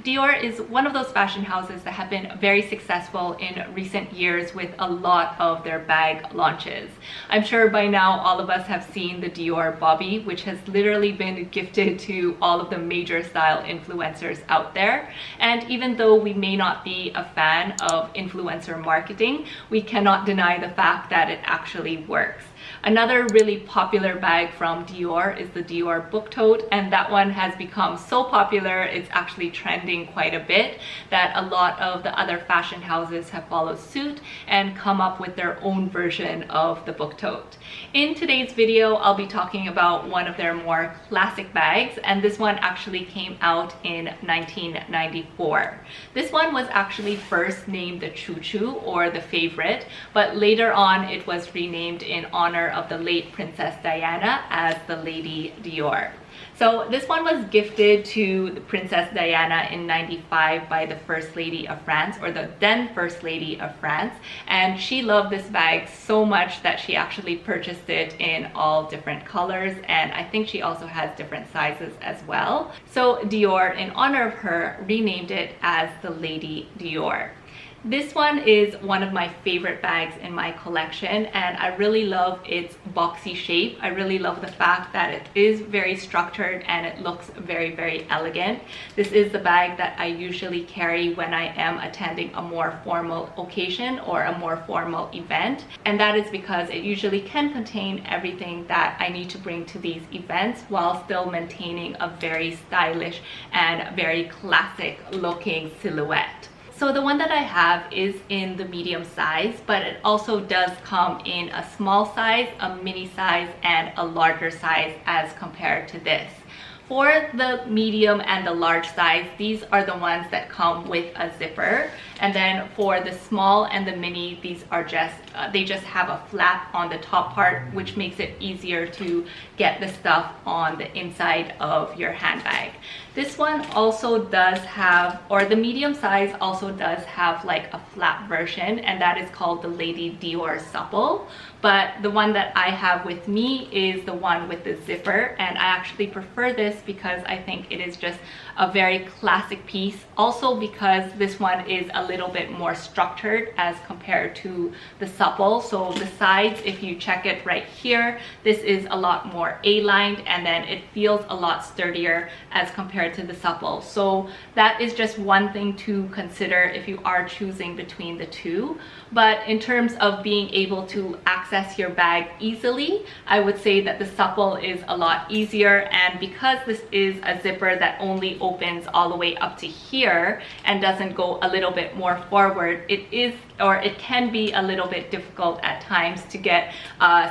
Dior is one of those fashion houses that have been very successful in recent years with a lot of their bag launches. I'm sure by now all of us have seen the Dior Bobby, which has literally been gifted to all of the major style influencers out there. And even though we may not be a fan of influencer marketing, we cannot deny the fact that it actually works. Another really popular bag from Dior is the Dior book tote, and that one has become so popular, it's actually trending quite a bit, that a lot of the other fashion houses have followed suit and come up with their own version of the book tote. In today's video, I'll be talking about one of their more classic bags, and this one actually came out in 1994. This one was actually first named the Choo Choo, or the Favorite, but later on it was renamed in honor of the late Princess Diana as the Lady Dior. So this one was gifted to the Princess Diana in '95 by the First Lady of France, or the then First Lady of France, and she loved this bag so much that she actually purchased it in all different colors, and I think she also has different sizes as well. So Dior, in honor of her, renamed it as the Lady Dior. This one is one of my favorite bags in my collection, and I really love its boxy shape. I really love the fact that it is very structured and it looks very, very elegant. This is the bag that I usually carry when I am attending a more formal occasion or a more formal event, and that is because it usually can contain everything that I need to bring to these events while still maintaining a very stylish and very classic looking silhouette. So the one that I have is in the medium size, but it also does come in a small size, a mini size, and a larger size as compared to this. For the medium and the large size, these are the ones that come with a zipper. And then for the small and the mini, these are just, they just have a flap on the top part, which makes it easier to get the stuff on the inside of your handbag. This one also does have, or the medium size also does have like a flap version, and that is called the Lady Dior Supple. But the one that I have with me is the one with the zipper, and I actually prefer this because I think it is just a very classic piece. Also because this one is a little bit more structured as compared to the supple. So the sides, if you check it right here, this is a lot more A-lined, and then it feels a lot sturdier as compared to the supple. So that is just one thing to consider if you are choosing between the two. But in terms of being able to access your bag easily, I would say that the supple is a lot easier, and because this is a zipper that only opens all the way up to here and doesn't go a little bit more forward, it can be a little bit difficult at times to get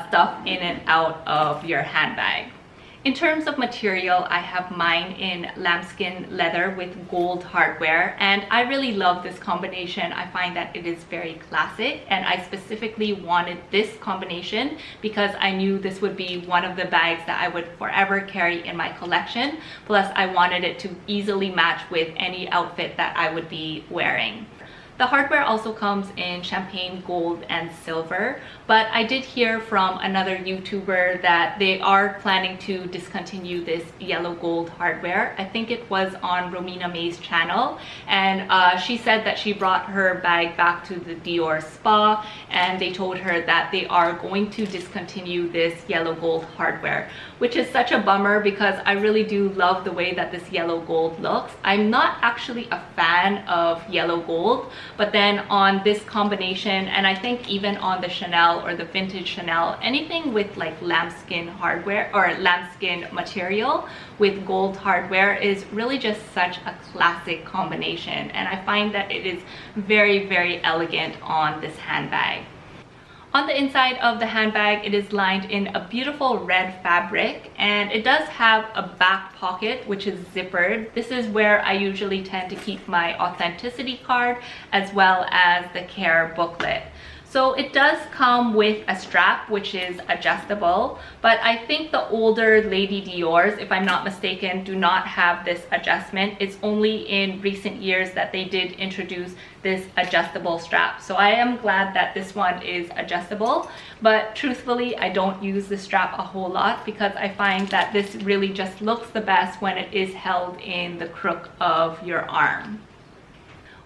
stuff in and out of your handbag. In terms of material, I have mine in lambskin leather with gold hardware, and I really love this combination. I find that it is very classic, and I specifically wanted this combination because I knew this would be one of the bags that I would forever carry in my collection. Plus, I wanted it to easily match with any outfit that I would be wearing. The hardware also comes in champagne gold and silver, but I did hear from another YouTuber that they are planning to discontinue this yellow gold hardware. I think it was on Romina May's channel, and she said that she brought her bag back to the Dior spa, and they told her that they are going to discontinue this yellow gold hardware, which is such a bummer because I really do love the way that this yellow gold looks. I'm not actually a fan of yellow gold, but then on this combination, and I think even on the Chanel or the vintage Chanel, anything with like lambskin hardware or lambskin material with gold hardware is really just such a classic combination, and I find that it is very, very elegant on this handbag. On the inside of the handbag, it is lined in a beautiful red fabric, and it does have a back pocket which is zippered. This is where I usually tend to keep my authenticity card as well as the care booklet. So it does come with a strap, which is adjustable, but I think the older Lady Dior's, if I'm not mistaken, do not have this adjustment. It's only in recent years that they did introduce this adjustable strap. So I am glad that this one is adjustable, but truthfully, I don't use the strap a whole lot because I find that this really just looks the best when it is held in the crook of your arm.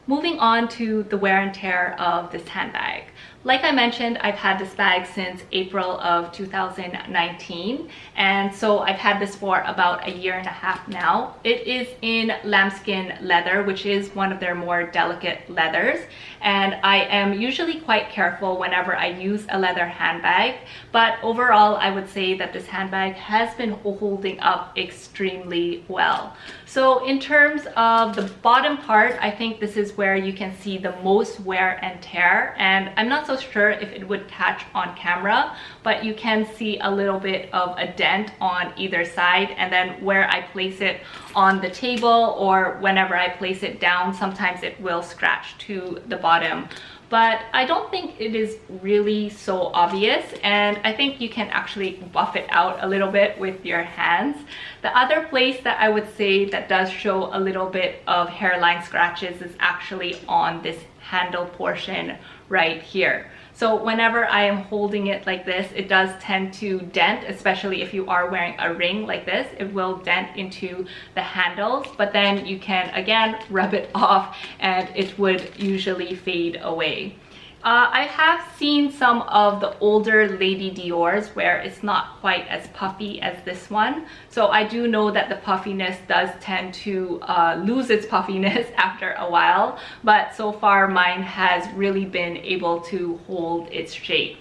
Moving on to the wear and tear of this handbag. Like I mentioned, I've had this bag since April of 2019, and so I've had this for about a year and a half now. It is in lambskin leather, which is one of their more delicate leathers, and I am usually quite careful whenever I use a leather handbag, but overall I would say that this handbag has been holding up extremely well. So in terms of the bottom part, I think this is where you can see the most wear and tear, and I'm not so sure if it would catch on camera, but you can see a little bit of a dent on either side, and then where I place it on the table or whenever I place it down, sometimes it will scratch to the bottom. But I don't think it is really so obvious, and I think you can actually buff it out a little bit with your hands. The other place that I would say that does show a little bit of hairline scratches is actually on this handle portion right here. So whenever I am holding it like this, it does tend to dent, especially if you are wearing a ring like this. It will dent into the handles, but then you can again rub it off and it would usually fade away. I have seen some of the older Lady Dior's where it's not quite as puffy as this one. So I do know that the puffiness does tend to lose its puffiness after a while, but so far mine has really been able to hold its shape.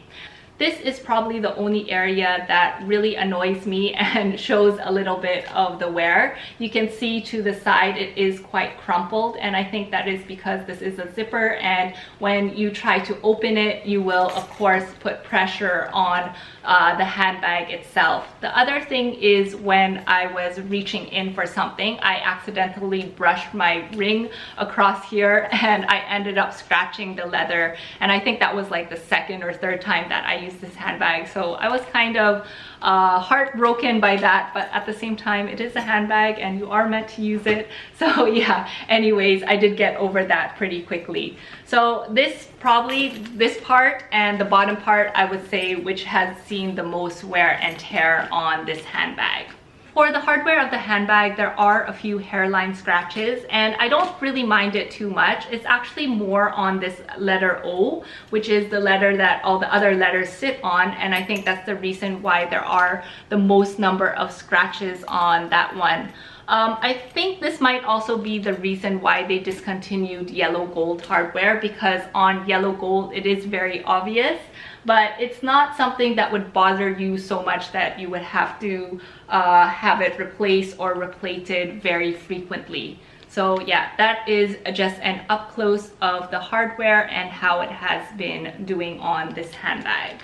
This is probably the only area that really annoys me and shows a little bit of the wear. You can see to the side it is quite crumpled, and I think that is because this is a zipper, and when you try to open it, you will of course put pressure on the handbag itself. The other thing is when I was reaching in for something, I accidentally brushed my ring across here and I ended up scratching the leather, and I think that was like the second or third time that I used this handbag. So I was kind of heartbroken by that, but at the same time it is a handbag and you are meant to use it. So yeah, anyways, I did get over that pretty quickly. So this part and the bottom part, I would say, which has seen the most wear and tear on this handbag. For the hardware of the handbag, there are a few hairline scratches, and I don't really mind it too much. It's actually more on this letter O, which is the letter that all the other letters sit on, and I think that's the reason why there are the most number of scratches on that one. I think this might also be the reason why they discontinued yellow gold hardware, because on yellow gold it is very obvious, but it's not something that would bother you so much that you would have to have it replaced or replated very frequently. So yeah, that is just an up close of the hardware and how it has been doing on this handbag.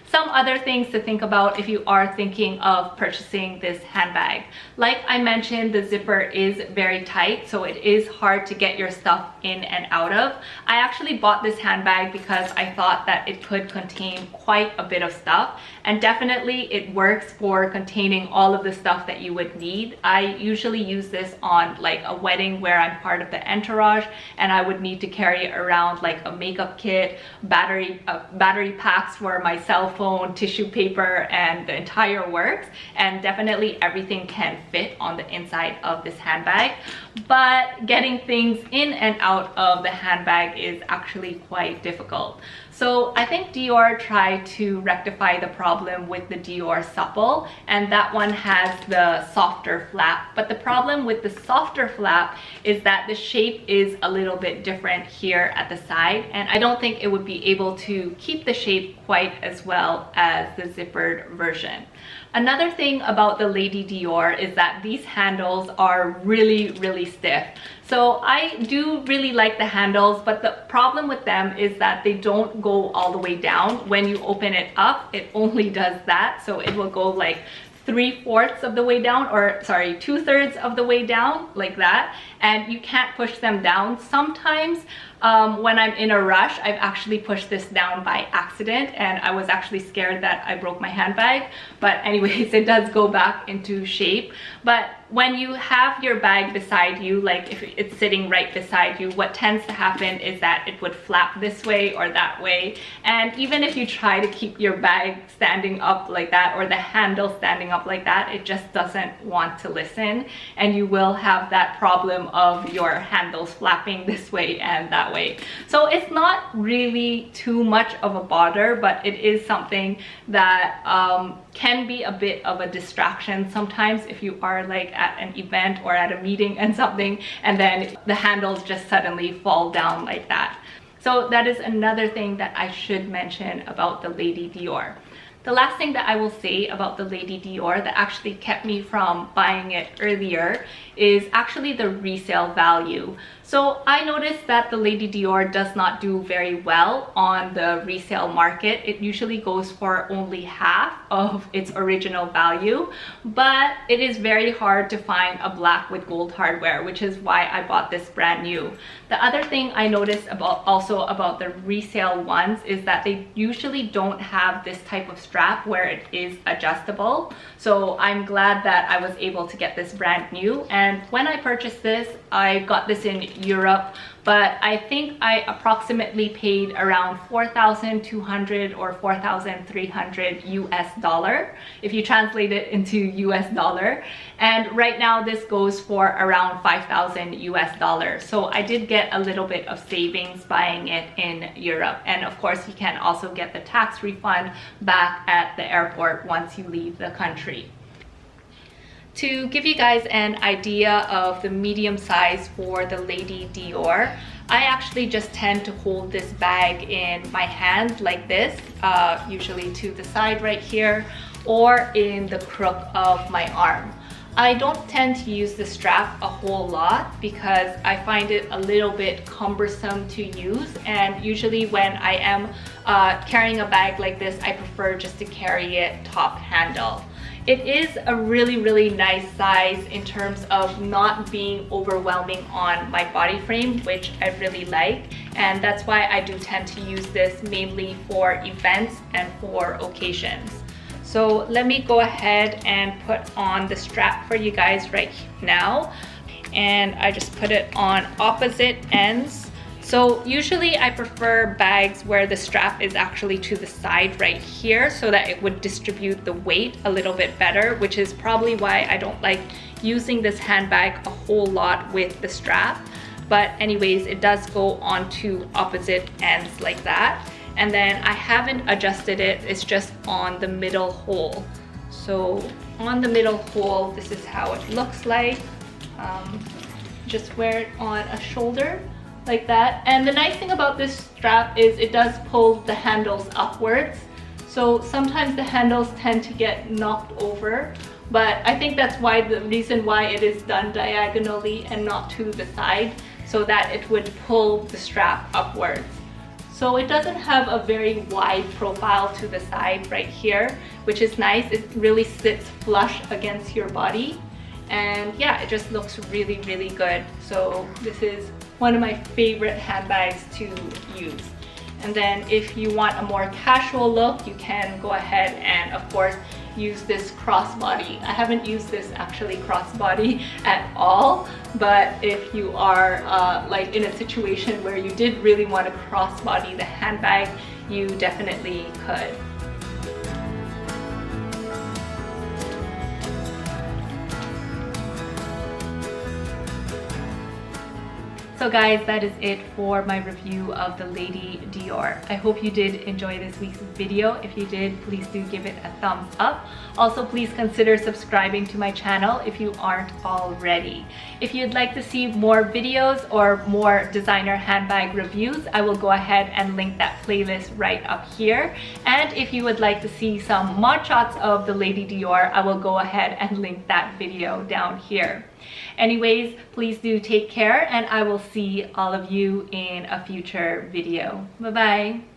Some other things to think about if you are thinking of purchasing this handbag. Like I mentioned, the zipper is very tight, so it is hard to get your stuff in and out of. I actually bought this handbag because I thought that it could contain quite a bit of stuff, and definitely it works for containing all of the stuff that you would need. I usually use this on like a wedding where I'm part of the entourage and I would need to carry around like a makeup kit, battery packs for my cell phone, tissue paper, and the entire works, and definitely everything can fit on the inside of this handbag. But getting things in and out of the handbag is actually quite difficult. So I think Dior tried to rectify the problem with the Dior Supple, and that one has the softer flap. But the problem with the softer flap is that the shape is a little bit different here at the side, and I don't think it would be able to keep the shape quite as well as the zippered version. Another thing about the Lady Dior is that these handles are really stiff. So I do really like the handles, but the problem with them is that they don't go all the way down. When you open it up, it only does that. So it will go like 3/4 of the way down, or sorry, 2/3 of the way down, like that, and you can't push them down. Sometimes when I'm in a rush, I've actually pushed this down by accident, and I was actually scared that I broke my handbag. But anyways, it does go back into shape. But when you have your bag beside you, like if it's sitting right beside you, what tends to happen is that it would flap this way or that way. And even if you try to keep your bag standing up like that, or the handle standing up like that, it just doesn't want to listen, and you will have that problem of your handles flapping this way and that way. So it's not really too much of a bother, but it is something that can be a bit of a distraction sometimes if you are like at an event or at a meeting and something, and then the handles just suddenly fall down like that. So that is another thing that I should mention about the Lady Dior. The last thing that I will say about the Lady Dior that actually kept me from buying it earlier is actually the resale value. So I noticed that the Lady Dior does not do very well on the resale market. It usually goes for only half of its original value, but it is very hard to find a black with gold hardware, which is why I bought this brand new. The other thing I noticed also about the resale ones is that they usually don't have this type of strap where it is adjustable. So I'm glad that I was able to get this brand new. And when I purchased this, I got this in Europe, but I think I approximately paid around 4,200 or 4,300 US dollar if you translate it into US dollar. And right now this goes for around 5,000 US dollars. So I did get a little bit of savings buying it in Europe. And of course you can also get the tax refund back at the airport once you leave the country. To give you guys an idea of the medium size for the Lady Dior, I actually just tend to hold this bag in my hand like this, usually to the side right here, or in the crook of my arm. I don't tend to use the strap a whole lot because I find it a little bit cumbersome to use, and usually when I am carrying a bag like this, I prefer just to carry it top handle. It is a really nice size in terms of not being overwhelming on my body frame, which I really like, and that's why I do tend to use this mainly for events and for occasions. So let me go ahead and put on the strap for you guys right now, and I just put it on opposite ends. So usually I prefer bags where the strap is actually to the side right here so that it would distribute the weight a little bit better, which is probably why I don't like using this handbag a whole lot with the strap. But anyways, it does go onto opposite ends like that. And then I haven't adjusted it, it's just on the middle hole. So on the middle hole, this is how it looks like. Just wear it on a shoulder like that. And the nice thing about this strap is it does pull the handles upwards. So sometimes the handles tend to get knocked over, but I think that's why the reason why it is done diagonally and not to the side, so that it would pull the strap upwards. So it doesn't have a very wide profile to the side right here, which is nice. It really sits flush against your body. And yeah, it just looks really good. So this is one of my favorite handbags to use. And then if you want a more casual look, you can go ahead and of course use this crossbody. I haven't used this actually crossbody at all, but if you are like in a situation where you did really want to crossbody the handbag, you definitely could. So guys, that is it for my review of the Lady Dior. I hope you did enjoy this week's video. If you did, please do give it a thumbs up. Also, please consider subscribing to my channel if you aren't already. If you'd like to see more videos or more designer handbag reviews, I will go ahead and link that playlist right up here. And if you would like to see some mod shots of the Lady Dior, I will go ahead and link that video down here. Anyways, please do take care, and I will see all of you in a future video. Bye bye.